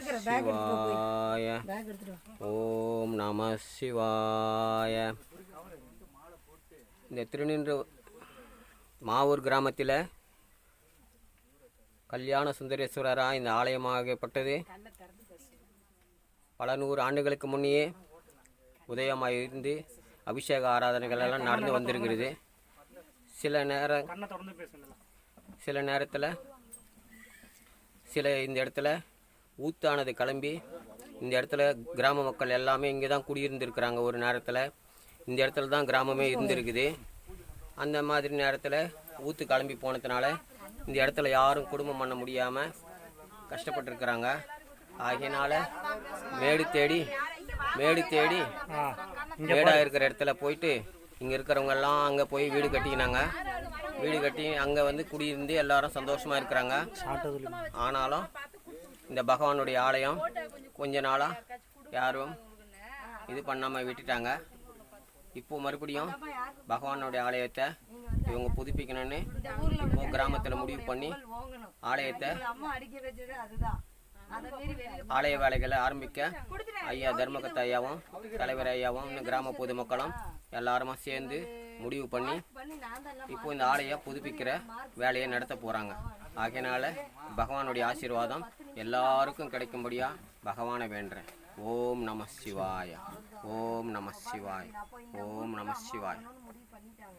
சிவாய. ஓம் நம சிவாய. இந்த திருநின்ற மாவூர் கிராமத்தில் கல்யாண சுந்தரேஸ்வரராக இந்த ஆலயமாகப்பட்டது பல நூறு ஆண்டுகளுக்கு முன்னே உதயமாக இருந்து அபிஷேக ஆராதனைகள் எல்லாம் நடந்து வந்திருக்கிறது. சில நேரத்தில் இந்த இடத்துல ஊத்தானது கிளம்பி இந்த இடத்துல கிராம மக்கள் எல்லாமே இங்கே தான் குடியிருந்துருக்குறாங்க. ஒரு நேரத்தில் இந்த இடத்துல தான் கிராமமே இருந்திருக்குது. அந்த மாதிரி நேரத்தில் ஊற்று கிளம்பி போனதுனால இந்த இடத்துல யாரும் குடும்பம் பண்ண முடியாமல் கஷ்டப்பட்டுருக்குறாங்க. ஆகையினால மேடாக இருக்கிற இடத்துல போயிட்டு இங்கே இருக்கிறவங்கெல்லாம் அங்கே போய் வீடு கட்டிக்கினாங்க. வீடு கட்டி அங்கே வந்து குடியிருந்து எல்லாரும் சந்தோஷமாக இருக்கிறாங்க. ஆனாலும் இந்த பகவானுடைய ஆலயம் கொஞ்ச நாளாக யாரும் இது பண்ணாமல் விட்டுட்டாங்க. இப்போ மறுபடியும் பகவானுடைய ஆலயத்தை இவங்க புதுப்பிக்கணும்னு இப்போ கிராமத்தில் முடிவு பண்ணி ஆலயத்தை ஆலய வேலைகளை ஆரம்பிக்க ஐயா தர்மகத்த ஐயாவும் தலைவர் ஐயாவும் இன்னும் கிராம பொதுமக்களும் எல்லாருமா சேர்ந்து முடிவு பண்ணி இப்போ இந்த ஆலயம் புதுப்பிக்கிற வேலையை நடத்த போகிறாங்க. ஆகையினால பகவானுடைய ஆசீர்வாதம் எல்லாருக்கும் கிடைக்கும்படியா பகவானை வேண்டுறேன். ஓம் நம சிவாய. ஓம் நம சிவாய. ஓம் நம சிவாய.